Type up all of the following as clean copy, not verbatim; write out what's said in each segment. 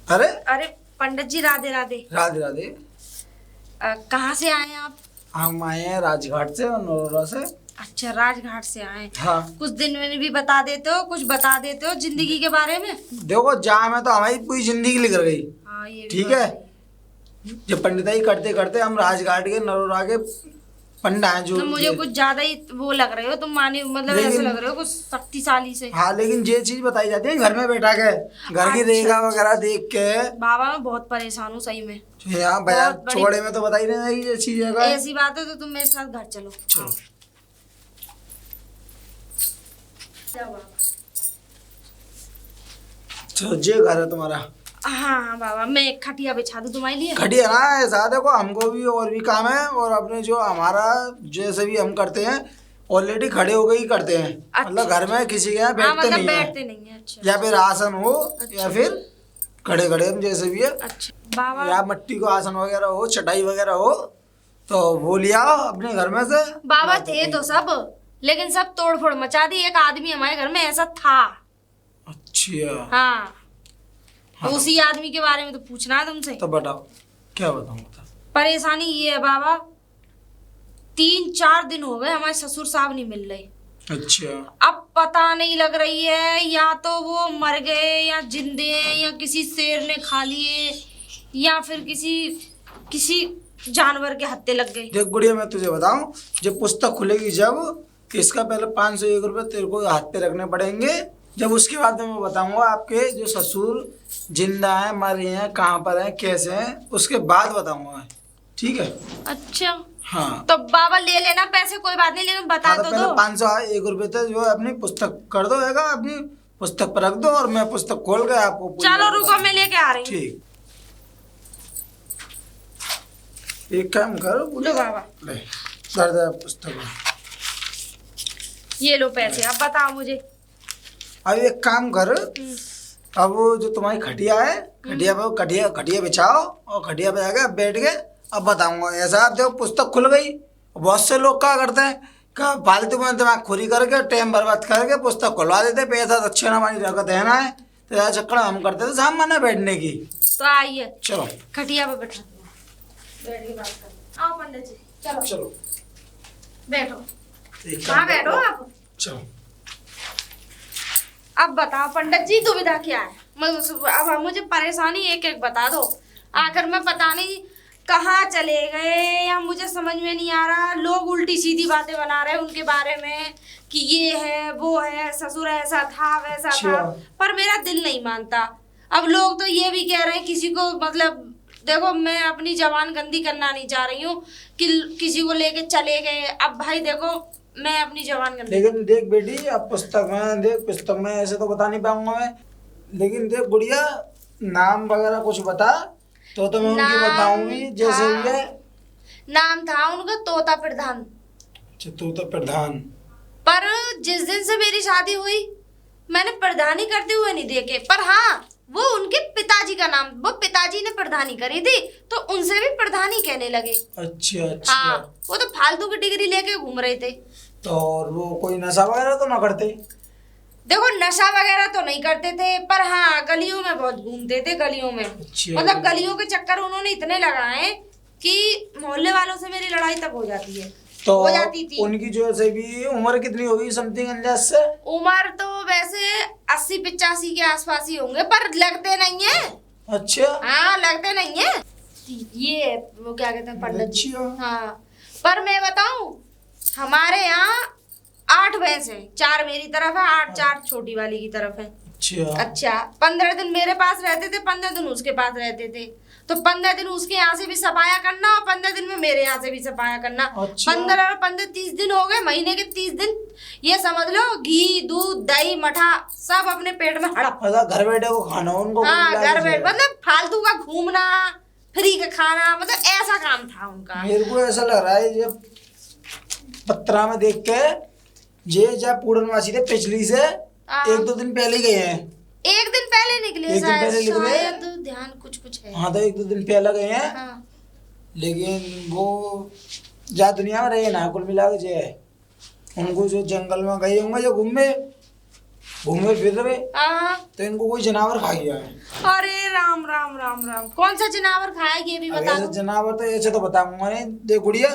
अरे अरे पंडित जी, राधे राधे। राधे राधे। कहाँ से आए आप? हम आए हैं राजघाट से और नरोरा से। अच्छा, राजघाट से आए। हाँ। कुछ दिन में भी बता देते हो, कुछ बता देते हो जिंदगी के बारे में। देखो जहाँ में तो हमारी पूरी जिंदगी निकल गई। हाँ, ये भी ठीक बात है। सही जब पंडिताई करते करते हम राजघाट के नरोरा के पंडा हैं जो तो मुझे कुछ ज्यादा ही वो लग रहे हो तुम, माने मतलब ऐसे लग रहे हो कुछ शक्तिशाली से। हाँ, लेकिन ये चीज बताई जाती है घर में बैठा के, घर की रेखा वगैरह देख के। बाबा, मैं बहुत परेशान हूँ सही में। यहाँ बाजार छोड़े में तो बताई नहीं जाएगी ये चीज है। ऐसी बात है तो तुम मेरे साथ घर चलो। चलो। चलो, ये घर है तुम्हारा। हाँ हाँ बाबा, मैं एक खटिया बिछा दूँ तुम्हारे लिए। खटिया ना, ऐसा देखो हमको भी और भी काम है, और अपने जो हमारा जैसे भी हम करते हैं ऑलरेडी खड़े हो गए ही करते हैं। अच्छा, मतलब घर में किसी के यहाँ बैठते मतलब नहीं बैठते है। नहीं है। अच्छा, या फिर आसन हो, या फिर खड़े खड़े हम जैसे भी है। अच्छा बाबा, या मट्टी को आसन वगैरह हो, चटाई वगैरह हो तो वो लिया अपने घर में से। बाबा थे तो सब, लेकिन सब तोड़ फोड़ मचा दी। एक आदमी हमारे घर में ऐसा था। अच्छा। हाँ, तो उसी आदमी के बारे में तो पूछना है तुमसे। तो बताओ, क्या बताऊँ? परेशानी ये है बाबा, 3-4 दिन हो गए हमारे ससुर साहब नहीं मिल रहे। अच्छा। अब पता नहीं लग रही है, या तो वो मर गए या जिंदे हैं, या किसी शेर ने खा लिए, या फिर किसी जानवर के हत्थे लग गए। देख गुड़िया, मैं तुझे बताऊं, जब पुस्तक खुलेगी जब, इसका पहले 501 रुपये तेरे को हाथ पे रखने पड़ेंगे। जब उसके बाद मैं बताऊंगा आपके जो ससुर जिंदा हैं, मरे हैं, कहाँ पर हैं, कैसे हैं, उसके बाद बताऊंगा। ठीक है? अच्छा। हाँ। तो बाबा ले लेना पैसे, कोई बात नहीं, लेकिन बता तो पहले दो। 501 रुपये थे जो अपनी पुस्तक कर दो, हैगा अपनी पुस्तक पर रख दो, और मैं पुस्तक खोल के आपको चलो रुको, मैं लेके आ रही हूँ। ठीक। एक काम करो लो बाबा, ले कर दे पुस्तक। ये लो पैसे, अब बताओ मुझे। अब एक काम कर, अब वो जो तुम्हारी खटिया है, खटिया पे खटिया बिछाओ, और खटिया पे आके अब बैठ के अब बताऊंगा। ऐसा आप देखो पुस्तक खुल गई, बहुत से लोग क्या करते हैं, क्या फालतू में दिमाग खोरी करके टाइम बर्बाद करके पुस्तक खुलवा देते, पैसा तो अच्छे ना हमारी जगह देना है, तो यार चक्कर हम करते थे सामने बैठने की। तो आइए, चलो खटिया पे बैठा, बैठ के बात करते। आओ पंडित जी, चलो चलो बैठो। एक कहाँ काम बैठो करो। आप। चलो। अब बताओ पंडित जी, दुविधा क्या है? अब मुझे परेशानी एक एक बता दो। आखिर में पता नहीं कहाँ चले गए, या मुझे समझ में नहीं आ रहा। लोग उल्टी सीधी बातें बना रहे हैं उनके बारे में कि ये है वो है, ससुर ऐसा था वैसा था, पर मेरा दिल नहीं मानता। अब लोग तो ये भी कह रहे हैं किसी को, मतलब देखो मैं अपनी जबान गंदी करना नहीं चाह रही हूँ कि किसी को लेके चले गए। अब भाई देखो, मैं अपनी जबान गंदी, लेकिन देख बेटी, अब पुस्तक में देख, पुस्तक में ऐसे तो बता नहीं पाऊंगा मैं, लेकिन देख गुड़िया, नाम वगैरह कुछ बता तो मैं उनकी बताऊंगी जैसे भी है। नाम था उनका तोता प्रधान। अच्छा, तोता प्रधान। पर जिस दिन से मेरी शादी हुई मैंने प्रधानी करते हुए नहीं देखे। पर हाँ, वो उनके पिताजी का नाम, वो पिताजी ने प्रधानी करी थी तो उनसे भी प्रधानी कहने लगे। अच्छा अच्छा। हाँ, वो तो फालतू की डिग्री लेके घूम रहे थे। तो और वो कोई नशा वगैरह तो ना करते? देखो नशा वगैरह तो नहीं करते थे, पर हाँ गलियों में बहुत घूमते थे, गलियों में। अच्छा। मतलब गलियों के चक्कर उन्होंने इतने लगाए कि मोहल्ले वालों से मेरी लड़ाई तक हो जाती है, तो हो जाती थी। उनकी जो ऐसे भी उम्र कितनी होगी समथिंग अंदाज से? उम्र तो वैसे 80-85 के आसपास ही होंगे, पर लगते नहीं है। अच्छा। हाँ, लगते नहीं है। ये वो क्या कहते हैं पंडित जी। अच्छा। हाँ, पर मैं बताऊं, हमारे यहाँ 8 भैंस हैं, 4 मेरी तरफ है, 4 छोटी वाली की तरफ है। अच्छा। अच्छा, 15 दिन मेरे पास रहते थे, 15 दिन उसके पास रहते थे। तो 15 दिन उसके यहाँ से भी सफाया करना, और 15 दिन में मेरे यहाँ से भी सफाया करना। अच्छा। 15 और 15 30 दिन हो गए, महीने के 30 दिन। ये समझ लो घी दूध दही मठा सब अपने पेट में हड़प। मतलब घर बैठे को खाना उनको? हाँ, घर बैठ, मतलब फालतू का घूमना, फ्री का खाना, मतलब ऐसा काम था उनका। मेरे को ऐसा लग रहा है जब पत्रा में देख के ये जब पूर्णमासी थे पिछली से 1-2 दिन पहले गए हैं। 1 दिन पहले निकले, एक दिन पहले निकले। शायद ध्यान कुछ है। हाँ, तो 1-2 दिन पहले गए हैं। हाँ। लेकिन वो जा दुनिया में रहे ना, कुल मिला के जो है उनको जो जंगल में गए होंगे, जो घूमे फिर रहे, हाँ, तो इनको कोई जानवर खा गया है। अरे राम राम राम राम, कौन सा जनावर खाया ये भी बता दो। जनावर तो ऐसे तो बताऊंगा नहीं। देख गुड़िया,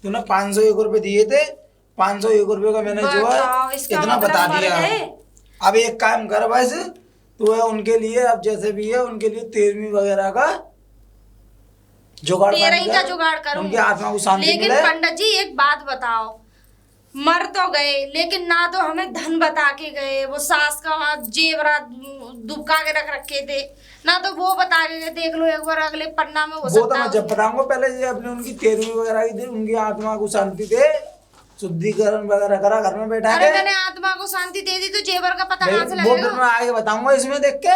तूने 501 रुपए दिए थे, 501 रुपए का मैंने जो बताओ, है इसका इतना मतलब बता मर दिया। गए। अब एक काम कर बस, तू है उनके लिए, अब जैसे भी है उनके लिए 13वीं वगैरह का जुगाड़, 13 का जुगाड़ करूं, उनकी आत्मा को शांति लेकिन मिले। पंडित जी एक बात बताओ, मर तो गए लेकिन ना तो हमें धन बता के गए, वो सास का वहाँ जेवरात दुबका के रख रखे थे, ना तो वो बता के गए। देख लो एक बार अगले पन्ना में हो वो तो सकता मैं है। जब बताऊंगा, पहले ये अपने उनकी 13वीं वगैरह की थी, उनकी आत्मा को शांति दे, शुद्धिकरण वगैरह करा घर में बैठा अरे के। मैंने आत्मा को शांति दे दी तो जेवर का पता कहाँ से वो फिर लगेगा। मैं आगे बताऊंगा इसमें देख के।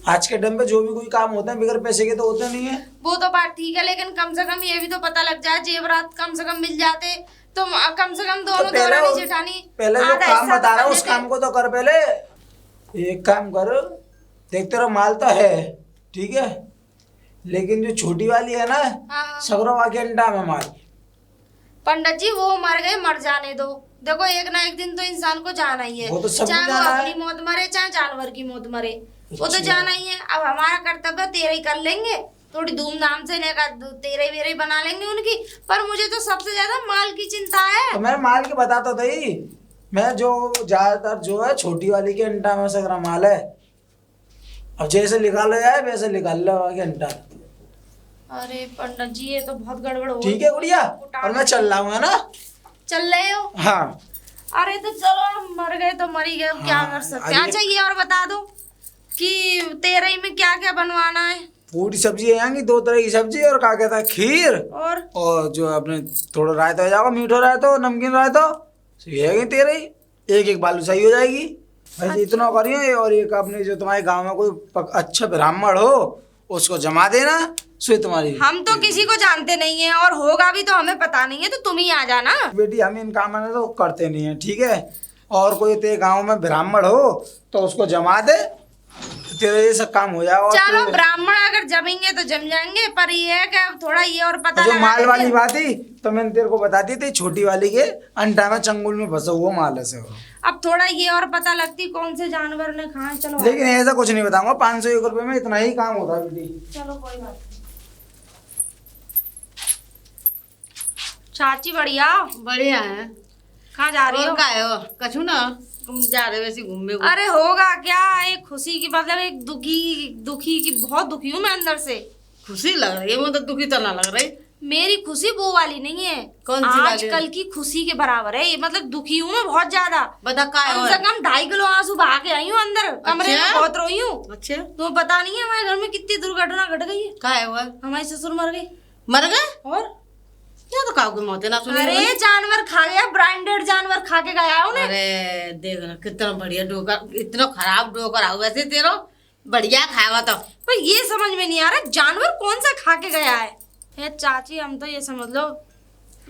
आज के टाइम पे जो भी कोई काम होता है बगैर पैसे के तो होते नहीं है। वो तो बात ठीक है, लेकिन कम से कम ये भी तो पता लग जाए, जेवरात कम से कम मिल जाते तो कम से कम दोनों दौरानी जेठानी पहले जो आधा काम हिस्सा बता तो रहा कर हूँ उस लेते। काम को तो कर पहले। एक काम कर, देख तेरा माल तो है ठीक है, लेकिन जो छोटी वाली है ना, हाँ। सगरवा के अंडा में माल। पंडित जी वो मर गए, मर जाने दो। देखो एक ना एक दिन तो इंसान को जाना ही है, वो तो सबको चाहे वो जाना है। अपनी मौत मरे चाहे जानवर की मौत मरे, वो तो अच्छा। जाना ही है। अब हमारा कर्तव्य 13 ही कर लेंगे, थोड़ी धूमधाम से लेकर 13 वेरे बना लेंगे उनकी, पर मुझे तो सबसे ज्यादा माल की चिंता है। तो मैं माल की बताता था ही, मैं जो ज्यादातर जो है छोटी वाली के अंडा में सगरा माल है। अब जैसे निकालो जाए वैसे निकाल लो आगे अंडा। अरे पंडित जी ये तो बहुत गड़बड़ हो ठीक है गुड़िया, और मैं चल रहा हूँ है ना। चल रहे हो? हाँ अरे तो चलो, अब मर गए तो मर ही गए, अब क्या हाँ, कर सकते हैं। अरे- अच्छा ये और बता दो कि 13 में क्या क्या बनवाना है। पूरी सब्जी आएंगी, 2 तरह की सब्जी और क्या कहता है खीर, और जो अपने थोड़ा रायता हो जाएगा, मीठो रायता नमकीन रायता, ये है 13 ही। एक एक बालू सही हो जाएगी। वैसे इतना करिए, और एक अपने जो तुम्हारे गांव में कोई अच्छा ब्राह्मण हो उसको जमा देना, सो तुम्हारी। हम तो किसी को जानते नहीं है, और होगा भी तो हमें पता नहीं है, तो तुम ही आ जाना। बेटी हम इन काम में तो करते नहीं है ठीक है, और कोई तेरे गांव में ब्राह्मण हो तो उसको जमा दे, तो तेरा ये सब काम हो जाएगा। और चलो तेरे- ब्राह्मण अगर जमेंगे तो जम जाएंगे, पर ये है कि अब थोड़ा ये और पता जो लगा माल वाली देते। बात थी तो मैंने तेरे को बता दी थी, छोटी वाली के अंडा में चंगुल में फंसा हुआ माल है से। अब थोड़ा ये और पता लगती कौन से जानवर ने खाए। चलो लेकिन ऐसा कुछ नहीं बताऊंगा, 501 रुपए में इतना ही काम होता है बेटी। चलो कोई बात नहीं। चाची बढ़िया, बढ़िया है। कहाँ जा रही और हो? का है वो? कछु ना, तुम जा रहे हो वैसे घूमने को। अरे होगा क्या, एक खुशी की मतलब एक दुखी की, बहुत दुखी हूँ मैं अंदर से। खुशी लग रही है, मतलब दुखी तो ना लग रही। मेरी खुशी वो वाली नहीं है, कौन सी वाली? आजकल की खुशी के बराबर है ये, मतलब दुखी हूँ मैं बहुत ज्यादा। बता का है कम वो? से कम 2.5 किलो आंसू बहा के आई हूँ अंदर कमरे में, अच्छा? बहुत रोई हूँ। अच्छा तुम्हें पता नहीं है हमारे घर में कितनी दुर्घटना घट गई है। का है वो? हमारे ससुर मर गए। मर गए? और क्या तो काऊ की मौत है ना सुनी अरे मैंने। जानवर खा गया, ब्रांडेड जानवर खा के गया है उन्हें। अरे देख ना कितना बढ़िया डोकर, इतना खराब डोकर आओ वैसे तेरा बढ़िया खाया तो। पर ये समझ में नहीं आ रहा जानवर कौन सा खा के गया है। हे चाची हम तो ये समझ लो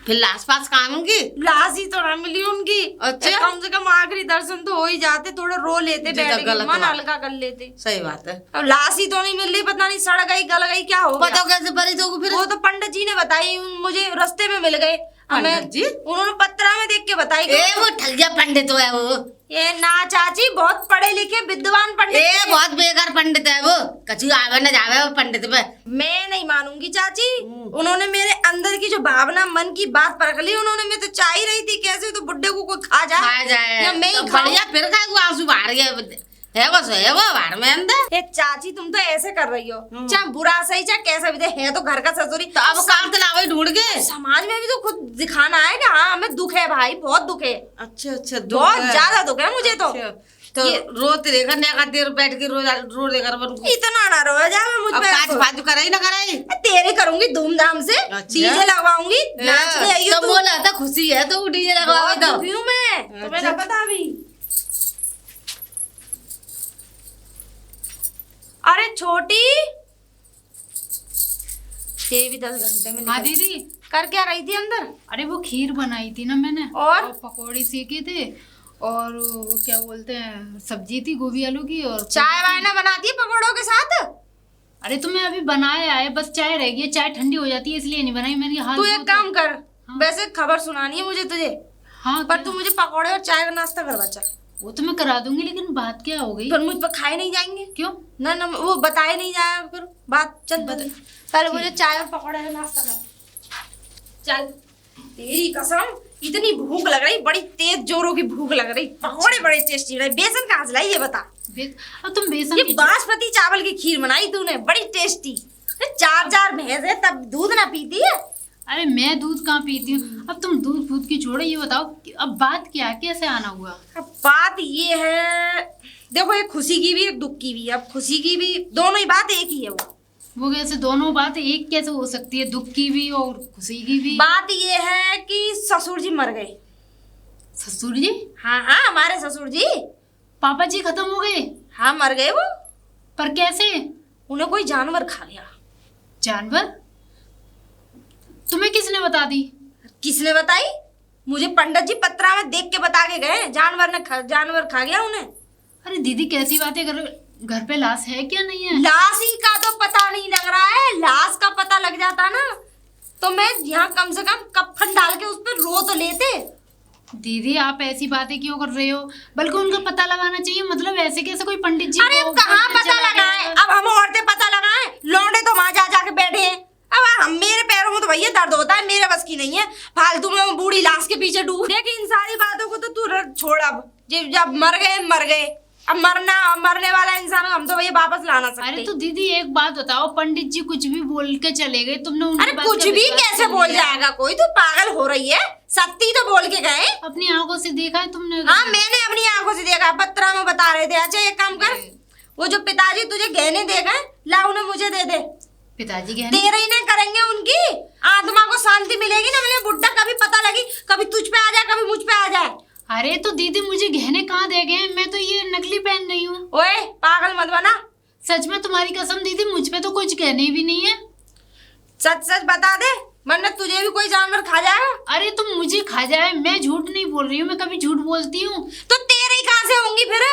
फिर आस पास काम उनकी लाश ही तो ना मिली उनकी। अच्छा। कम से कम आखिरी दर्शन तो हो ही जाते, थोड़ा रो लेते, जी, तो बैठ के गलत मन बात। हल्का कर लेते। सही बात है। अब लाश ही तो नहीं मिल रही, पता नहीं सड़ गई गल गई क्या हो बताओ गया। कैसे परी तो फिर? वो तो पंडित जी ने बताई मुझे, रास्ते में मिल गए हमें। पंडित जी? उन्होंने पत्रा में देख के बताई कि ए वो ठगिया पंडित है वो। ये ना चाची, बहुत पढ़े लिखे विद्वान पंडित ए थे। बहुत बेकार पंडित है वो, कछु आवे न जावे वो पंडित पे। मैं नहीं मानूंगी चाची, उन्होंने मेरे अंदर की जो भावना, मन की बात परख ली उन्होंने। मैं तो चाह ही रही थी कैसे तो बुड्ढे को कोई खा जाए, खा जाए या मैं ही तो खाऊं। बढ़िया, फिर खाए वो आंसू बाहर गया है वो बाहर में अंदर। ए चाची तुम तो ऐसे कर रही हो, चाहे बुरा सही चाहे कैसा भी है तो घर का ससुरी। तो अब काम तो लावे ढूंढ के। समाज में भी तो खुद दिखाना है कि हाँ हमें दुख है भाई, बहुत दुख है, अच्छा अच्छा बहुत ज्यादा दुख है मुझे तो। तो ये- रोते देखा नहीं देर बैठ के रो देकर बन को। इतना ना रो जा मुझ अब पे। काज बाजू कराई ना कराई। तेरे करूंगी धूमधाम से, अच्छा। डीजे लगवाऊंगी, नाचने आई हो तो तू। बोला था खुशी है तो डीजे लगवा बहुत दो। दुखी हूँ मैं, तुम्हें अच्छा। ना पता अभी। अरे छोटी, ये भी 10 घंटे में हाँ निकल- दीदी। कर क्या रही थी अंदर? अरे वो खीर बनाई थी ना मैंने, और? पकौड़े सेके थे, और वो क्या बोलते हैं सब्जी थी गोभी आलू की, और चाय वाय ना बनाती है पकौड़ों के साथ? अरे तो मैं अभी बनाया है, बस चाय रह गई है, चाय ठंडी हो जाती है इसलिए नहीं बनाई मेरी हाल। तू एक काम कर, वैसे खबर सुनानी है मुझे तुझे, हाँ पर तू मुझे पकौड़े और चाय का नाश्ता करवा चल। वो तो मैं करा दूंगी, लेकिन बात क्या हो गई? फिर मुझ पर खाए नहीं जाएंगे। क्यों? ना ना वो बताए नहीं जाएगा फिर बात। चल पहले मुझे चाय और पकौड़े का नाश्ता कर। चल तेरी कसम इतनी भूख लग रही, बड़ी तेज जोरों की भूख लग रही। पकौड़े बड़े टेस्टी रहे। बेसन कहाँ से लाई ये बता। अब तुम बेसन ये की बासमती चावल की खीर बनाई तूने, बड़ी टेस्टी। 4 भैंस है तब दूध ना पीती है। अरे मैं दूध कहाँ पीती हूँ? अब तुम दूध फूद की छोड़ो, ये बताओ कि अब बात क्या है, कैसे आना हुआ? अब बात ये है, देखो एक खुशी की भी एक दुख की भी। अब खुशी की भी दोनों ही बात एक ही है। वो कैसे दोनों बात एक कैसे हो सकती है? दुख की भी और खुशी की भी। बात ये है कि ससुर जी मर गए। ससुर जी? हाँ हाँ हमारे ससुर जी। पापा जी खत्म हो गए? हाँ मर गए वो। पर कैसे? उन्हें कोई जानवर खा गया। जानवर? तुम्हें किसने बता दी? किसने बताई? मुझे पंडित जी पत्रा में देख के बता के गए। जानवर खा गया उन्हें। अरे दीदी कैसी बातें कर रहे हो? घर पे लाश है क्या नहीं है? लाश ही का तो पता नहीं लग रहा है। लाश का पता लग जाता ना तो मैं यहाँ कम से कम कफन डाल के उस पर रो तो लेते। दीदी आप ऐसी बातें क्यों कर रहे हो? बल्कि उनका पता लगाना चाहिए। मतलब ऐसे कैसे कोई पंडित जी अरे को कहाँ घर पे पता चला लगाए? जाएगा? अब हम औरतें पता लगाएं? लौंडे तो वहां जा जाके बैठे हैं। अब हम मेरे पैरों में तो भैया दर्द होता है, मेरे बस की नहीं है फालतू में वो बूढ़ी लाश के पीछे डूब। देख इन सारी बातों को तो तू छोड़। अब जब मर गए। अब मरने वाला इंसान हम तो भैया वापस ला ना सकते। अरे तो दीदी एक बात बताओ, पंडित जी कुछ भी बोल के चले गए, तुमने उनकी अरे बात कुछ का भी विश्वास कैसे कर बोल लिया? जाएगा कोई? तू पागल हो रही है। सत्ती तो बोल के गए। अपनी आंखों से देखा है तुमने? हाँ मैंने अपनी आंखों से देखा। पत्रा में बता रहे थे। अच्छा एक काम कर, वो जो पिताजी तुझे गहने दे गए ला उन्हें मुझे दे दे। पिताजी गहने? तेरे ही नहीं करेंगे, उनकी आत्मा को शांति मिलेगी ना। मैंने बुड्ढा कभी पता लगी, कभी तुझ पे आ जाए कभी मुझ पे आ जाए। अरे तो दीदी मुझे गहने कहाँ दे गए? मैं तो ये नकली पहन रही हूँ। ओए पागल मत बना। सच में तुम्हारी कसम दीदी, मुझ पे तो कुछ गहने भी नहीं है। सच सच बता दे वरना तुझे भी कोई जानवर खा जाएगा। अरे तुम मुझे खा जाए, मैं झूठ नहीं बोल रही हूँ। मैं कभी झूठ बोलती हूँ? तो तेरे ही कहाँ से होंगी फिर?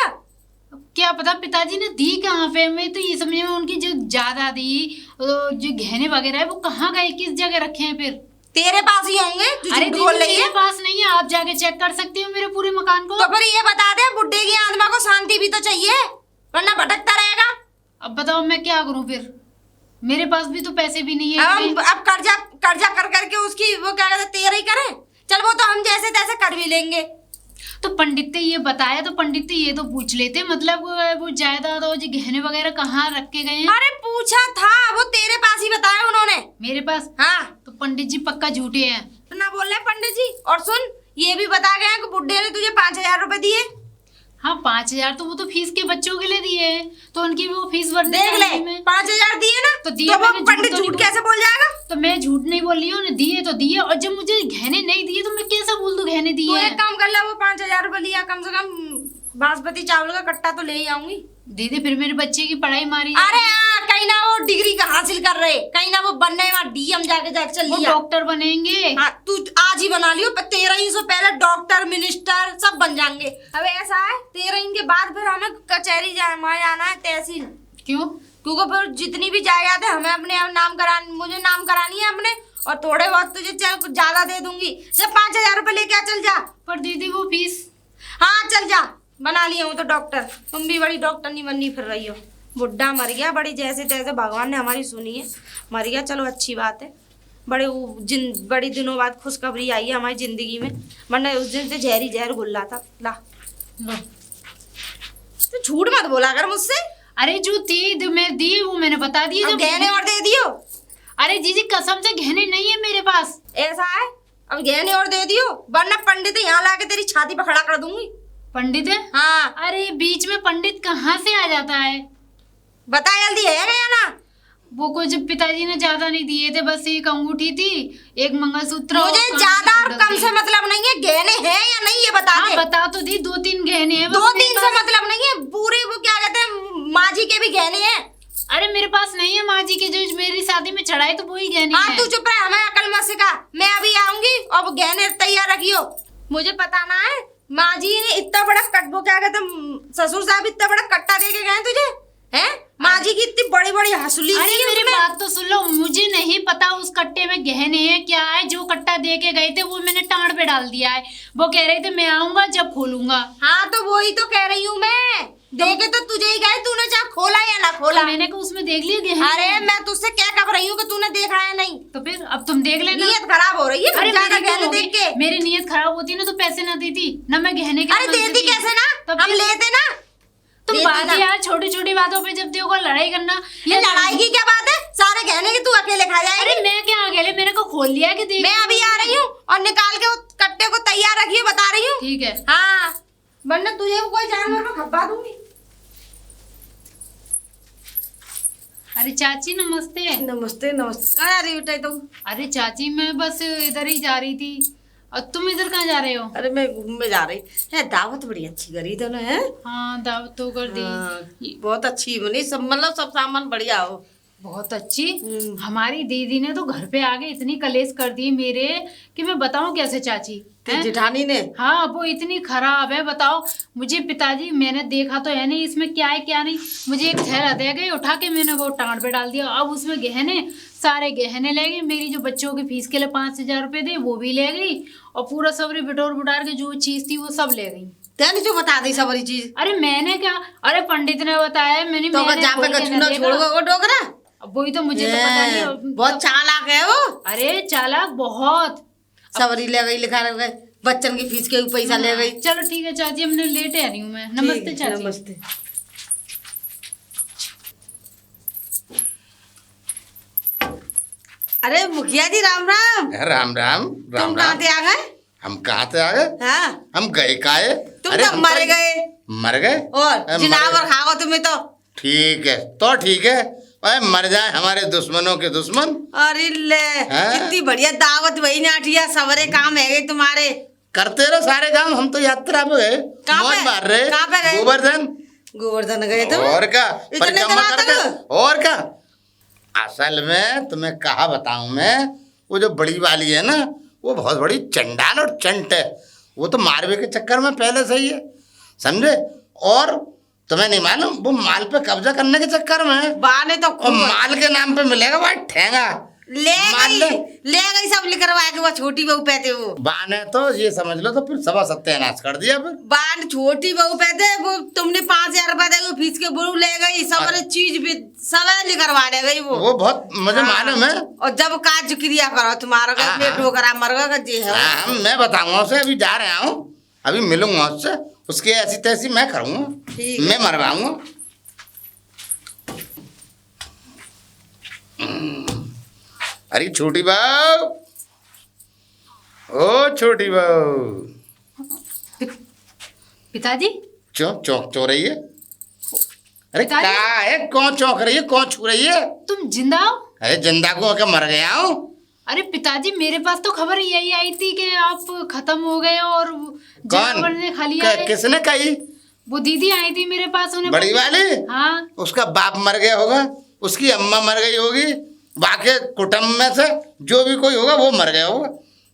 अब क्या पता पिताजी ने दी कहाँ पे। मैं तो ये समझ में उनकी जो जायदादी जो गहने वगैरह है वो कहाँ गए, किस जगह रखे हैं? फिर तेरे पास ही होंगे जो अरे झूठ दीदी बोल रही मेरे है। पास नहीं है, आप जाके चेक कर सकती हो मेरे पूरे मकान को। तो फिर ये बता दे बुड्ढे की आत्मा को शांति भी तो चाहिए वरना भटकता रहेगा। अब बताओ मैं क्या करूं फिर? मेरे पास भी तो पैसे भी नहीं है। अब कर्जा कर करके उसकी वो क्या कहते तेरे ही करें। चल वो तो हम जैसे तैसे कर भी लेंगे। तो पंडित ने ये बताया तो पंडित ने ये तो पूछ लेते, मतलब वो जायदाद और जो गहने वगैरह कहाँ रखे गए हैं? अरे पूछा था, वो तेरे पास ही बताया उन्होंने। मेरे पास? हाँ तो पंडित जी पक्का झूठे हैं। ना बोल रहे पंडित जी। और सुन ये भी बता गए हैं कि बुड्ढे ने तुझे 5,000 रुपए दिए। हाँ 5,000 तो वो तो फीस के बच्चों के लिए दिए हैं, तो उनकी वो फीस भर देख ले 5,000 दिए ना तो तो दिए। वो पंडित झूठ कैसे बोल जाएगा? तो मैं झूठ नहीं बोल रही हूँ, दिए तो दिए। और जब मुझे गहने नहीं दिए तो मैं कैसे बोल दूं गहने तू दिए? एक काम कर ले, वो 5,000 रुपए लिया कम से कम बासमती चावल का कट्टा तो ले ही आऊंगी। दीदी फिर मेरे बच्चे की पढ़ाई मारी। अरे हाँ कहीं ना वो डिग्री का हासिल कर रहे, कहीं ना वो बनने वहाँ डीएम जाके चल वो लिया। डॉक्टर बनेंगे। हाँ तू आज ही बना लियो, 13 पहले डॉक्टर मिनिस्टर सब बन जाएंगे। अब ऐसा है 13 के बाद फिर हमें कचहरी वहाँ जाना है, तहसील। क्यों? क्योंकि फिर जितनी भी जायदाद है हमें अपने मुझे नाम करानी है अपने। और थोड़े बहुत तुझे चल कुछ ज्यादा दे दूंगी। जब 5,000 रुपए लेके आ चल जा। पर दीदी वो फीस। हाँ चल जा, बना लिया हूँ तो डॉक्टर। तुम भी बड़ी डॉक्टर नहीं बननी फिर रही हो। बुड्ढा मर गया, बड़ी जैसे तैसे भगवान ने हमारी सुनी है, मर गया। चलो अच्छी बात है। बड़ी दिनों बाद खुशखबरी आई है हमारी जिंदगी में, वरना उस दिन से जहर घुल रहा था। ला तो झूठ मत बोला कर मुझसे। अरे जो थी मैं दिए वो मैंने बता दिए। अब गहने और दे दियो। अरे जीजी कसम से गहने नहीं है मेरे पास। ऐसा है अब गहने और दे दियो वरना पंडित यहाँ लाके तेरी छाती पर खड़ा कर दूंगी। पंडित है? हाँ अरे बीच में पंडित कहाँ से आ जाता है? बता जल्दी है या ना? वो कुछ पिताजी ने ज्यादा नहीं दिए थे, बस एक अंगूठी थी, एक मंगलसूत्र। मुझे ज्यादा और कम से मतलब नहीं है, गहने हैं या नहीं ये बता दे। बता तो दी, 2-3 गहने हैं। 2-3 से मतलब नहीं है, पूरे वो क्या कहते हैं माँ जी के भी गहने हैं। अरे मेरे पास नहीं है माँ जी के, जो मेरी शादी में चढ़ाए तो वही गहने हाँ हैं। तू चुप रह, हमें अकल मत सिखा। मैं अभी आऊंगी और वो गहने तैयार रखियो। मुझे पता ना है माँ जी ने इतना बड़ा वो क्या कहते हैं ससुर साहब इतना बड़ा कट्टा दे के गए तुझे हैं? माँ जी की इतनी बड़ी बड़ी हंसुली अरे सी है मेरी उसमें। बात तो सुन लो, मुझे नहीं पता उस कट्टे में गहने हैं क्या है। जो कट्टा दे के गए थे वो मैंने टांड पे डाल दिया है। वो कह रहे थे मैं आऊंगा जब खोलूंगा। हाँ तो वही तो कह रही हूँ मैं, देखे तो तुझे ही गए, तूने चाहे खोला या ना खोला। मैंने कहा उसमें देख लिया गहने। अरे मैं तुझसे क्या कह रही हूँ कि तूने देखा है नहीं। तो फिर अब तुम देख लेना। नीयत खराब हो रही है अरे ज्यादा मेरी क्यों गहने होगी? देख के। मेरी नीयत खराब होती ना तो पैसे ना देती ना, मैं गहने के अरे मन से देती थी। कैसे ना, तो हम फिर लेते ना। तुम देती बात ना। यार छोटी छोटी बातों पे जब देखो लड़ाई करना। ये लड़ाई की क्या बात है, सारे गहने की तू अकेले खा अरे जाएगी। मैं क्या अकेले, मैंने को खोल लिया कि देख। मैं अभी आ रही हूँ और निकाल के उस कट्टे को तैयार रखिए, बता रही हूँ। ठीक है। हाँ वरना तुझे कोई जानवर में खपा दूंगी। अरे चाची नमस्ते। नमस्ते नमस्ते। कहाँ जा रही बेटा तुम? अरे चाची मैं बस इधर ही जा रही थी। और तुम इधर कहाँ जा रहे हो? अरे मैं घूमने जा रही है। दावत बड़ी अच्छी करी तूने है। हाँ दावत तो कर दी। बहुत अच्छी बनी, सब मतलब सब सामान बढ़िया हो। बहुत अच्छी। हमारी दीदी ने तो घर पे आके इतनी कलेश कर दी मेरे कि मैं बताऊं कैसे चाची। हैं? जेठानी ने? हाँ वो इतनी खराब है बताओ। मुझे पिताजी मैंने देखा तो है नहीं इसमें क्या है क्या नहीं। मुझे एक थैला दे गई, उठा के मैंने वो टांड पे डाल दिया। अब उसमें गहने, सारे गहने ले गई। मेरी जो बच्चों की फीस के लिए 5,000 रुपए थे वो भी ले गई। और पूरा सबरी बिटोर बुटार के जो चीज थी वो सब ले गई। तेने जो बता दी सारी चीज? अरे मैंने क्या, अरे पंडित ने बताया। मैंने तो मैंने जहाँ पे खोल के कछुना ना छोड़ देखा। वो डोकरा। अब वही तो मुझे तो पता नहीं। बहुत चालाक है वो। अरे चालाक बहुत। सबरी ले गई, लिखा रह गई, बच्चन की फीस के पैसा ले गई। चलो ठीक है चाची, हमने लेट आ रही हूँ मैं। नमस्ते चाची। नमस्ते। अरे मुखिया जी राम राम। राम राम तुम राम कहाँ राम। से आ गए? हम कहाँ से आ गए? हाँ हम गए काहे? तुम अरे तो हम मर तो गए। मर गए और जिनावर खाओ तुम्हें तो। ठीक है तो ठीक है। अरे मर जाए हमारे दुश्मनों के दुश्मन। अरे ले हाँ? कितनी बढ़िया दावत वही नाटिया, सवरे काम है गए तुम्हारे। करते रहो सारे काम। हम तो यात्रा पे गए, कहाँ मौज पे? मार रहे। कहाँ पे गए? गोवर्धन। गोवर्धन गए तुम? और क्या, इतने परिक्रमा दिनों करके। तक? और क्या, असल में तुम्हें कहा बताऊं मैं, वो जो बड़ी वाली है ना वो बहुत बड़ी चंडाल और चंट है। वो तो मारवे के चक्कर में पहले से ही है, समझे। और तुम्हें नहीं मालूम वो माल पे कब्जा करने के चक्कर में है। बाने तो और माल के नाम पे मिलेगा भाई ठेंगा। ले मान गई, ले। ले गई सब लिखरवा के। वो छोटी बहू पैते वो बाने तो ये समझ लो तो फिर सवा सत्यानाश कर दिया फिर। बान छोटी बहू पैते वो तुमने 5,000 रुपए दे फीस के बुरू ले गई। सब चीज भी सब लिखरवाने गई वो। बहुत मुझे मालूम है। और जब काज क्रिया करो तुम्हारा का हाँ, पेट हाँ। ठोकरा मरगा का जे है। हाँ मैं बताऊंगा उसे, अभी जा रहा हूँ, अभी मिलूंगा उससे। उसके ऐसी तैसी मैं करूँगा, ठीक है। मैं मरवाऊंगा। अरे छोटी बहू, ओ छोटी बहू, पिताजी चौंक चो रही है। अरे पिताजी? क्या है, कौन चौंक रही है, कौन छू रही है? तुम जिंदा हो? अरे जिंदा को क्या मर गया हूँ? अरे पिताजी मेरे पास तो खबर यही आई थी कि आप खत्म हो गए और जानवर ने खा लिया है। किसने कही? वो दीदी आई थी मेरे पास, उन्हें बड़ी वाली? हाँ। उसका बाप मर गया होगा, उसकी अम्मा मर गई होगी, बाकी कुटुंब में से जो भी कोई होगा वो मर गया होगा।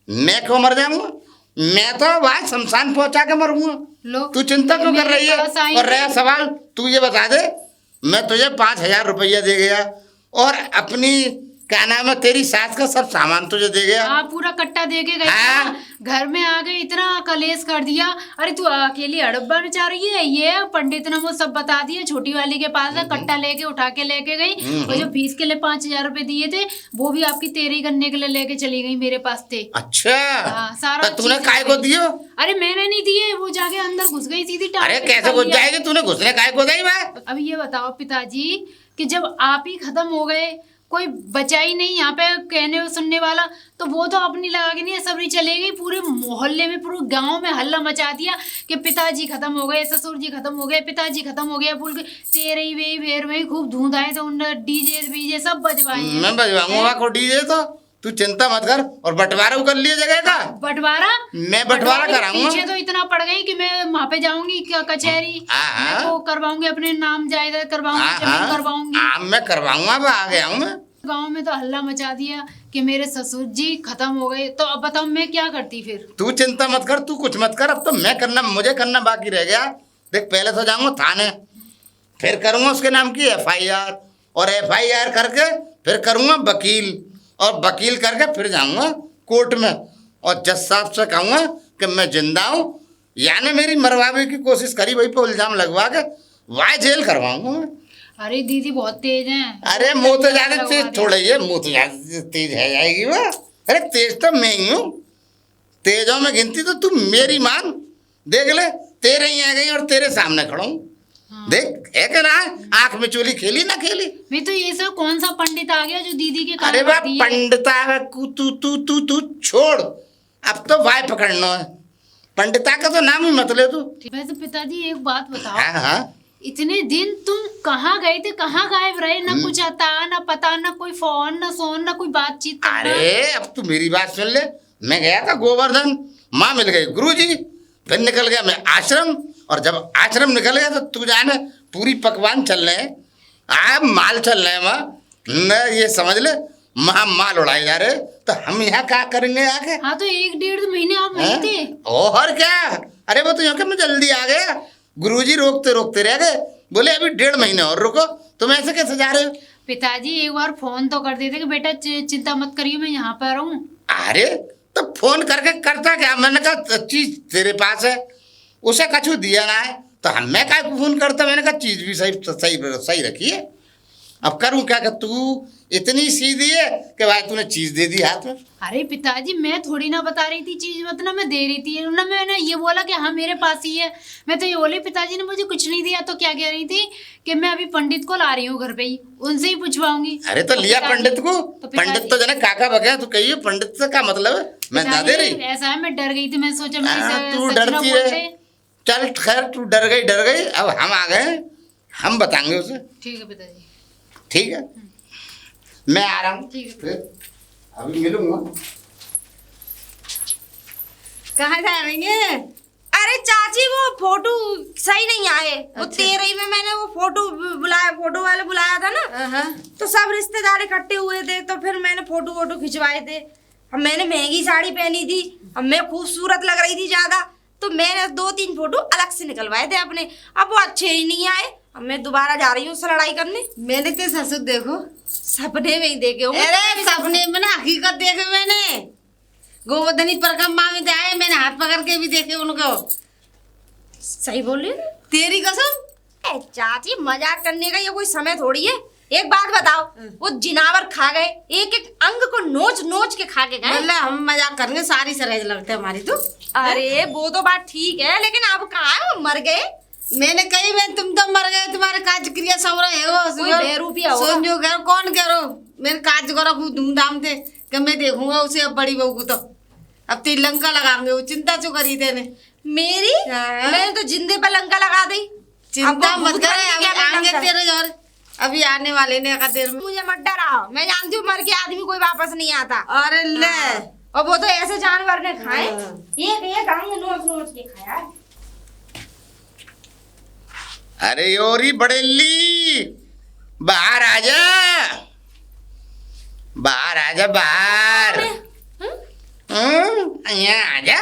मैं क्यों मर जाऊंगा? मैं तो भाई शमशान पहुंचा के मरूंगा। लो तू चिंता क्यों कर रही है? मेरे पास आई और रहा सवाल, तू ये बता दे, मैं तुझे 5,000 रुपया दे गया और अपनी क्या नाम है तेरी सास का सब सामान तुझे दे गया। हाँ पूरा कट्टा दे के गई। हाँ। घर में आ गए, इतना कलेश कर दिया। अरे तू अकेली अड़ब्बा नचा रही है। ये पंडित ने वो सब बता दिया। छोटी वाली के पास है, कट्टा लेके उठा के लेके गई। और जो फीस के लिए 5,000 रुपए दिए थे वो भी आपकी तेरी करने के लिए लेके चली गई, मेरे पास थे। अच्छा हाँ, सारा तो तूने चीज़ काय को दियो? अरे मैंने नहीं दिए, वो जाके अंदर घुस गई सीधी टांग अरे पे कैसे खा घुस लिया। जाएगी? तूने घुसने काय को दी मैं? अब ये बताओ पिताजी कि जब आप ही खत्म हो गए, कोई बचा ही नहीं यहाँ पे कहने और सुनने वाला, तो वो तो अपनी लगा के नहीं सबरी चले गई। पूरे मोहल्ले में, पूरे गांव में हल्ला मचा दिया कि पिताजी खत्म हो गए, ससुर जी खत्म हो गए, पिताजी खत्म हो गए। फुल के तेरे ही वेर में खूब धूम आए, तो उन डीजे बीजे सब बजवाए हैं। मैं बजवाऊंगा को डीजे, तो तू चिंता मत कर। और बंटवारा कर लिए जगह का? बंटवारा? मैं बंटवारा के कराऊंगा। पीछे तो इतना पड़ गई कि मैं वहाँ पे जाऊंगी कचहरी, हाँ। मैं वो करवाऊंगी, अपने नाम जायदाद करवाऊंगी, जमीन करवाऊंगी। मैं करवाऊंगा, अब आ गया हूँ मैं। गांव में तो हल्ला मचा दिया कि मेरे ससुर जी खत्म हो गए। तो अब बताओ मैं क्या करती फिर? तू चिंता मत कर, तू कुछ मत कर। अब तो मैं करना, मुझे करना बाकी रह गया। देख पहले तो जाऊंगा थाने, फिर करूँगा उसके नाम की FIR, और FIR करके फिर करूँगा वकील, और वकील करके फिर जाऊँगा कोर्ट में और जज साहब से कहूँगा कि मैं जिंदा हूँ, यानी मेरी मरवाने की कोशिश करी वही पे इल्ज़ाम लगवा के वाह जेल करवाऊँगा मैं। अरे दीदी बहुत तेज हैं। अरे मुँह तो ज़्यादा तेज थोड़ा ही है, मुँह तो ज़्यादा तेज है जाएगी वह। अरे तेज तो मैं ही हूँ, तेजों में गिनती तो तू मेरी मान, देख ले तेरे ही आ गई और तेरे सामने खड़ा हूँ। देख है कि ना, आंख में चोली खेली ना खेली। मैं तो ये सब कौन सा पंडित आ गया जो दीदी के अरे कान वाह भर दिए? पंडिता तू तू तू तू छोड़, अब तो वाय पकड़ना है, पंडिता का तो नाम ही मत ले तू। वैसे पिताजी एक बात बताओ, हाँ हाँ, इतने दिन तुम कहाँ गए थे, कहाँ गायब रहे? ना कुछ आता ना पता, ना कोई फोन ना सोन ना कोई बातचीत करना। अरे अब तू मेरी बात सुन ले, मैं गया था गोवर्धन, माँ मिल गई गुरुजी, फिर निकल गया मैं आश्रम, और जब आश्रम निकल गया तो तू जाने पूरी पकवान चल रहे हैं, माल चल रहे हैं वहाँ, न ये समझ ले वहाँ माल उड़ाए जा रहे, तो हम यहाँ क्या करेंगे आके? हाँ तो 1-1.5 महीने आप वहीं थे। और क्या, अरे वो तो यहाँ के मैं जल्दी आ गया, गुरुजी रोकते रोकते रह गए, बोले अभी 1.5 महीने और रुको। तुम ऐसे कैसे जा रहे हो? पिताजी एक बार फोन तो कर देते कि बेटा चिंता मत करिए मैं यहाँ पर हूँ। अरे तो फोन करके करता क्या, मैंने कहा चीज तेरे पास है, उसे कछु दिया ना है तो हमें क्या फोन करता, मैंने कहा चीज भी सही सही सही रखी है, अब करूँ क्या कि तू इतनी सीधी है कि भाई तूने चीज दे दी हाथ में। अरे पिताजी मैं थोड़ी ना बता रही थी चीज, मतलब मैं दे रही थी ना, मैंने ये बोला कि हाँ मेरे पास ही है, मैं तो ये बोली पिताजी ने मुझे कुछ नहीं दिया, तो क्या कह रही थी कि मैं अभी पंडित को ला रही हूँ घर पे ही, उनसे ही पूछवाऊंगी। अरे तो लिया पंडित को, पंडित तो जने काका बगैर, तू कहिए पंडित से क्या मतलब है, मैं ना दे रही। ऐसा है, मैं डर गई थी, मैं सोचा तू डरती है, चल खैर तू डर गई, अब हम आ गए, हम बताएंगे उसे। ठीक है पिताजी। ठीक है, मैं आ रहा हूँ, ठीक है। फिर अभी मिलूंगा। कहाँ जाएंगे? अरे चाची वो फोटो सही नहीं आए, वो अच्छा। 13 में मैंने वो फोटो बुलाया, फोटो वाले बुलाया था ना, तो सब रिश्तेदार इकट्ठे हुए थे, तो फिर मैंने फोटो खिंचवाए थे। अब मैंने महंगी साड़ी पहनी थी, अब मैं खूबसूरत लग रही थी ज्यादा, तो मैंने 2-3 फोटो अलग से निकलवाए थे अपने, अब वो अच्छे ही नहीं आए, अब मैं दोबारा जा रही हूँ उससे लड़ाई करने। मैंने ते ससुर देखो, सपने में ही देखे होंगे। अरे सपने में ना हकीकत देखे मैंने, गोवर्धनी परिक्रमा में आए, मैंने हाथ पकड़ के भी देखे उनको। सही बोल रही हो? तेरी कसम। चाची मजाक करने का ये कोई समय थोड़ी है। एक बात बताओ, वो जिनावर खा गए, एक एक अंग को नोच नोच के खा के गए। मतलब हम मजाक करेंगे, सारी सरेज लगते हमारी तो। अरे वो तो बात ठीक है, लेकिन अब कहाँ है वो, मर गए। मैंने कही मैं तुम तो मर गए, तुम्हारे काज क्रिया सब रहे हो, कोई बेरूपिया होगा। सुन जो कह कौन कह रहो, मेरे काज करो खूब धूमधाम थे कि मैं देखूंगा उसे, अब बड़ी बहू को तो अब तीन लंका लगाएंगे, वो चिंता क्यों करी तेने मेरी? हाँ। मैंने तो जिंदे पर लंका लगा दी। चिंता अब वो मत भूत कर, बन के क्या आएंगे लंका? तेरे और अभी आने वाले ने का देर में। मुझे मत डराओ, मैं जानती हूँ मर के आदमी कोई वापस नहीं आता। अरे ले हाँ। और वो तो ऐसे जानवर ने खाए, हाँ। एक अंग नोच नोच के खाया। अरे ओरी बड़ेली, बाहर आजा, बाहर आजा, बाहर। यहाँ आजा,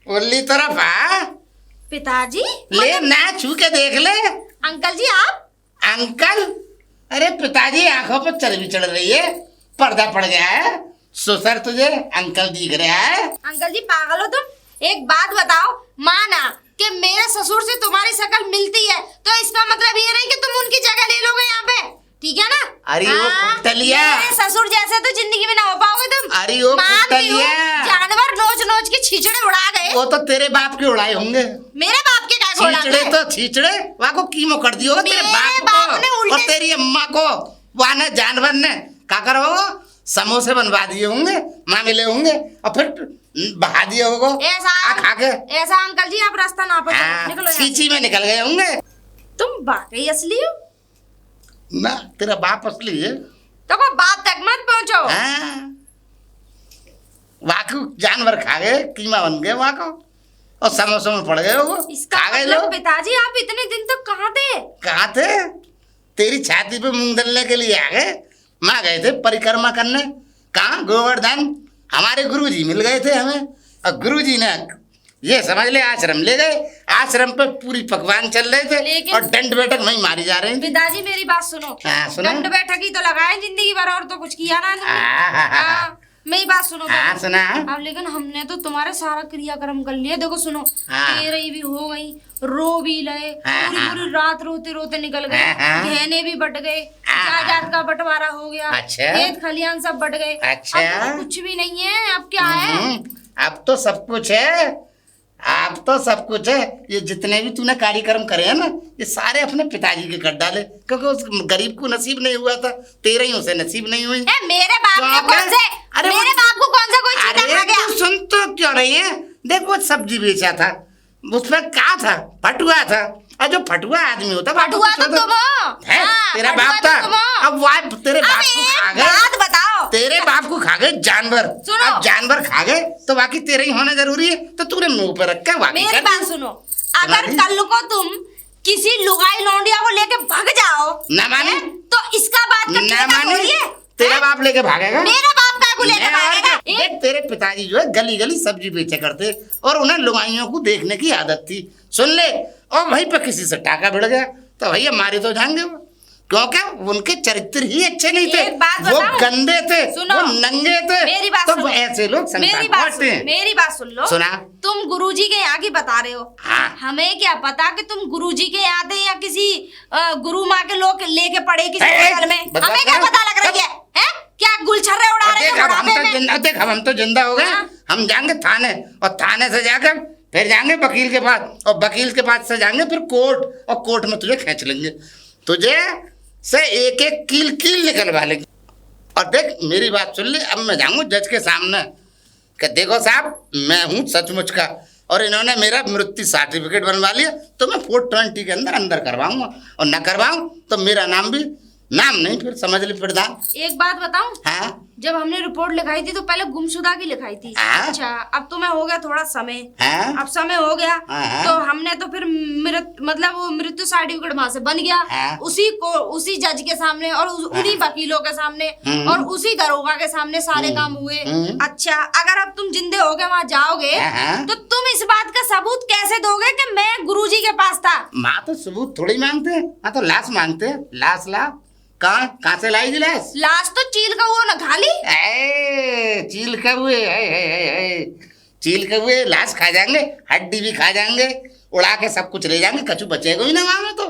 उर्ली तरफ आ। पिताजी? ले ना छू के देख ले। अंकल जी आप? अंकल? अरे पिताजी आंखों पर चर्बी चढ़ रही है, पर्दा पड़ गया है, ससुर तुझे अंकल दिख रहा है। अंकल जी पागल हो तुम? एक बात बताओ, माना कि मेरे ससुर से तुम्हारी शक्ल मिलती है, तो इसका मतलब ये नहीं कि तुम उनकी जगह ले लोगे यहाँ पे, ठीक है ना? अरे वो कुत्तलिया, मेरे ससुर जैसे तो जिंदगी में ना हो पाओगे तुम। अरे वो मानती हूँ, कुत्तलिया, जानवर नोच नोच के छींचड़े उड़ा गए। वो तो तेरे बाप के उड़ाए होंगे। मेरे बाप के क्या उड़ा छींचड़े गए? तो छींचड़े वहाँ को कीमो कर दियो तेरे मेरे बाप बाप ने को उल्टे- और तेरी अम्मा को, वहाँ ने जानवर ने क्या करो, समोसे बनवा दिए होंगे, माँ मिले होंगे और फिर बहा दिए होगा खा के। ऐसा अंकल जी आप रास्ता ना पकड़ो, निकलो यहाँ से। छींची में निकल गए होंगे। तुम वाकई असली हो? ना तेरा बाप असली है। तो कोई बात तक मत पहुंचो। वाकू जानवर खा गए, कीमा बन गए वहाँ को, और समोसों में पड़ गए वो, इसका खा गए मतलब लोग। पिताजी आप इतने दिन तक कहाँ थे? कहाँ थे? तेरी छाती पे मूंग दलने के लिए आ गए। माँ गए थे परिक्रमा करने, कहाँ? गोवर्धन। हमारे गुरुजी मिल गए थे हमें, और गुरुजी ने ये समझ ले आश्रम ले गए, आश्रम पे पूरी पकवान चल रहे थे लेकिन- और दंड बैठक वहीं मारी जा रही थी। पिताजी मेरी बात सुनो। हाँ, सुनो। दंड बैठक ही तो लगाए जिंदगी भर, और तो कुछ किया ना तुमने। हाँ, मेरी बात सुनो हाँ पहले। सुना। अब लेकिन हमने तो तुम्हारे सारा क्रियाक्रम कर लिए। देखो सुनो, हाँ। 13 भी हो गई, रो भी लए, हाँ, पूरी हाँ। पूरी रात रोते रोते निकल गए, हाँ, हाँ। गहने भी बट गए, हाँ। जायदाद का बंटवारा हो गया, अच्छा। खेत खलियान सब बट गए। अच्छा। अब तो कुछ भी नहीं है, अब क्या है? अब तो सब कुछ है, अब तो सब कुछ है। ये जितने भी तूने कार्यक्रम करे हैं ना, ये सारे अपने पिताजी के कर डाले, क्योंकि उस गरीब को नसीब नहीं हुआ था, तेरे ही उसे नसीब नहीं हुई। ए, मेरे बाप ने तो कौन से, अरे मेरे वो- बाप को कौन सा कोई चीज अरे खा गया? तू सुन तो क्यों रही है? देख वो सब्जी बेचा था, उसमें क्या था? फटुआ था। और जो फटुआ आदमी होता, फटुआ तो तुम हो। है, हाँ, तेरा फटुआ बाप तो था। तुम हो। अब वो तेरे बाप अब को एक खा गए, बात बताओ। तेरे बाप को खा गए जानवर। सुनो। अब जानवर खा गए तो बाकी तेरे ही होना जरूरी है, तो तूने मुंह पर रख के वाकई मेरी कर बात दी। सुनो, अगर दी। कल को तुम किसी लुगाई लौंडिया को लेके भाग जाओ, ना माने? हैं, तो इसका बात का ना ठेका माने? थोड़ी है। तेरा हैं? बाप लेके भागेगा? मेरा बाप का को लेके मैं भागेगा? और देख, तेरे पिताजी जो है गली गली सब्जी बेचे करते और उन्हें लुगाइयों को देखने की आदत थी। सुन ले, और वहीं पर किसी से टाका भिड़ गया तो भैया मारे तो जाएंगे वो, क्योंकि उनके चरित्र ही अच्छे नहीं थे। एक बात वो बताऊं? गंदे थे, सुनो। वो नंगे थे। मेरी बात तो सुनो। ऐसे लोग मेरी संसार बात बांटते हैं। मेरी बात सुन लो। सुना। तुम गुरुजी के यहाँ की बता रहे हो। हाँ। हमें क्या पता कि तुम गुरुजी के यहाँ थे या किसी गुरु माँ के लोग लेके पड़े किसी ए, होटल में। बता हमें क्या क्या? पता लग रही है? हैं? क्या गुलछर्रे उड़ा रहे देख हो अब हम बुढ़ापे तो में? जिंदा, देख अब हम तो जिंदा हो गए। हाँ। हम जाएंगे थाने, और थाने से जाकर फिर जाएंगे वकील के पास, और वकील के पास से जाएंगे फिर कोर्ट, और कोर्ट में तुझे खींच लेंगे, तुझे से एक एक कील कील निकलवा लेंगे। और देख मेरी बात सुन ले, अब मैं जाऊंगा जज के सामने कि देखो साहब मैं हूँ सचमुच का, और इन्होंने मेरा मृत्यु सर्टिफिकेट बनवा लिया, तो मैं 420 के अंदर करवाऊंगा, और न करवाऊं तो मेरा नाम भी नाम नहीं, फिर समझ ली प्रधान। एक बात बताऊं, हाँ जब हमने रिपोर्ट लिखाई थी तो पहले गुमशुदा की लिखाई थी। हाँ। अच्छा, अब तुम्हें हो गया थोड़ा समय। हाँ अब समय हो गया हाँ। तो हमने तो फिर मतलब वो मृत्यु सर्टिफिकेट वहां से बन गया। हाँ। उसी जज के सामने और उन्हीं वकीलों के सामने और उसी दरोगा के सामने सारे काम हुए। अच्छा, अगर अब तुम जिंदे हो गए वहां जाओगे हाँ। तो तुम इस बात का सबूत कैसे दोगे कि मैं गुरुजी के पास था? माँ तो सबूत थोड़ी मांगते हैं, माँ तो लाश मांगते हैं। लाश ला, कहाँ से लाएगी लाश? लाश तो चील का हुआ ना खाली। चील का हुए, चील के हुए लाश खा जाएंगे, हड्डी भी खा जाएंगे, उड़ा के सब कुछ ले जाएंगे, कछु बचेगा ही ना वहां में। तो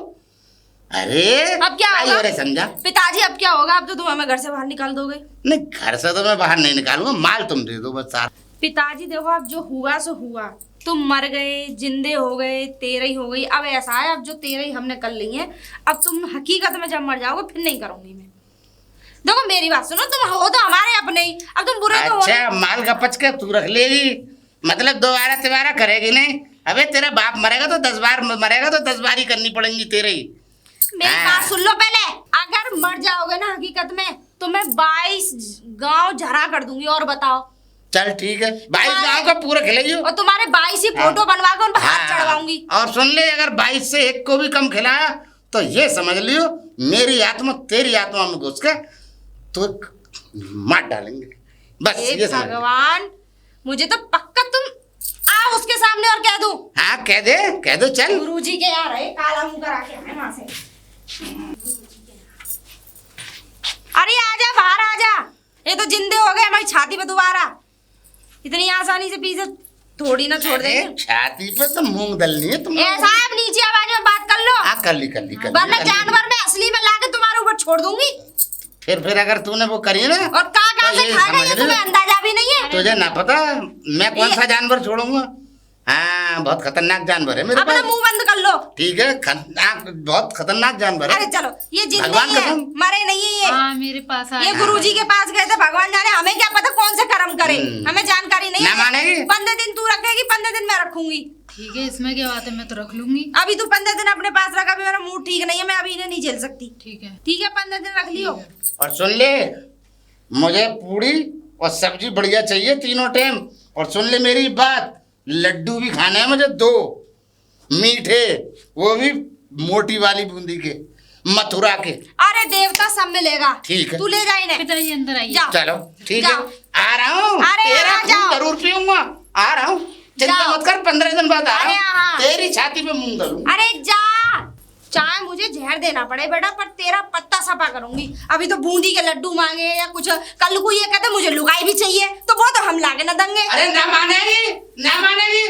अरे अब क्या होगा? अरे समझा पिताजी अब क्या होगा? अब तो तुम हमें घर से बाहर निकाल दोगे। नहीं, घर से तो मैं बाहर नहीं निकालूंगा, माल तुम दे दो बस सारा। पिताजी देखो, अब जो हुआ सो हुआ, तुम मर गए, जिंदे हो गए, 13 हो गई। अब ऐसा है, अब जो 13 हमने कर ली है, अब तुम हकीकत में जब मर जाओगे फिर नहीं करूंगी मैं। देखो मेरी बात सुनो, तुम हो तो हमारे अपने ही, अब तुम बुरे तो हो अच्छा, माल का पच के तू रख लेगी, मतलब दोबारा तिबारा करेगी नहीं? अबे तेरा बाप मरेगा तो 10 बार मरेगा, तो 10 बार ही करनी पड़ेंगी तेरे ही। मेरी हाँ। बात सुन लो पहले। अगर मर जाओगे ना हकीकत में तो मैं 22 गांव झरा कर दूंगी। और बताओ। चल ठीक है, 22 गाँव का पूरा खिलाइयो। और तुम्हारे 22 ही फोटो बनवा के उन पर हाथ हाँ। चढ़वाऊंगी। और सुन ले, अगर 22 से एक को भी कम खिलाया तो ये समझ लियो मेरी आत्मा तेरी आत्मा में घुस के तो मार डालेंगे, बस हे ये समझ लियो। भगवान, मुझे तो पक्का तुम आओ उसके सामने और कह दूं। हाँ कह दे चल। गुरुजी के यहाँ रहे, काला मुंह करा के आए वहां से। अरे आजा, बाहर आजा, ये तो जिंदे हो गए हमारी छाती पे दोबारा। इतनी आसानी से पीछे थोड़ी ना छोड़ अरे देंगे। छाती पे तो मूंग दलनी है तुम। ऐसा है, अब नीचे आवाज में बात कर लो, हाँ कर ली वरना जानवर में असली में लाके तुम्हारे ऊपर छोड़ दूंगी। फिर अगर तूने वो करी ना और कहाँ तो से ये खाएगा समझ ये लियो, तुम्हें अंदाजा भी नहीं है। तुझे ना पता मैं कौन सा जानवर छोड़ूंगा। हाँ बहुत खतरनाक जानवर है मेरे अपना पास। मुंह बंद कर लो। ठीक है, बहुत खतरनाक जानवर है। अरे चलो, ये जिंदे भगवान ही है, कसम। मरे नहीं है ये। हाँ मेरे पास ये आया। गुरुजी के पास गए थे, भगवान जाने, हमें क्या पता कौन से कर्म करे, हमें जानकारी नहीं ना है। मानेगी? 15 दिन तू रखेगी, 15 दिन मैं रखूंगी। ठीक है, इसमें क्या बात है, मैं तो रख लूंगी। अभी तू 15 दिन अपने पास रख, अभी मेरा मूड ठीक नहीं है, मैं अभी इन्हें नहीं झेल सकती। ठीक है। ठीक है, 15 दिन रख लियो। और सुन ले, मुझे पूरी और सब्जी बढ़िया चाहिए तीनों टाइम। और सुन ले मेरी बात, लड्डू भी खाने हैं मुझे 2 मीठे, वो भी मोटी वाली बूंदी के, मथुरा के। अरे देवता सब मिलेगा। ठीक है। तू ले जा इन्हें। पिताजी अंदर आइए। जाओ। चलो ठीक है, जाओ। आ रहा हूँ, अरे तेरा आ खून जाओ। जरूर पीऊंगा, आ रहा हूँ। चिंता जाओ। मत कर, 15 दिन बाद आ अरे रहा हाँ। हूँ, तेरी छाती पे मूंग डालूं। अरे जा, चाहे मुझे जहर देना पड़े बेटा, पर तेरा पत्ता सफा करूंगी। अभी तो बूंदी के लड्डू मांगे या कुछ, कल को ये कहते मुझे लुगाई भी चाहिए, तो वो तो हम लाके न देंगे। अरे ना मानेगी, ना मानेगी।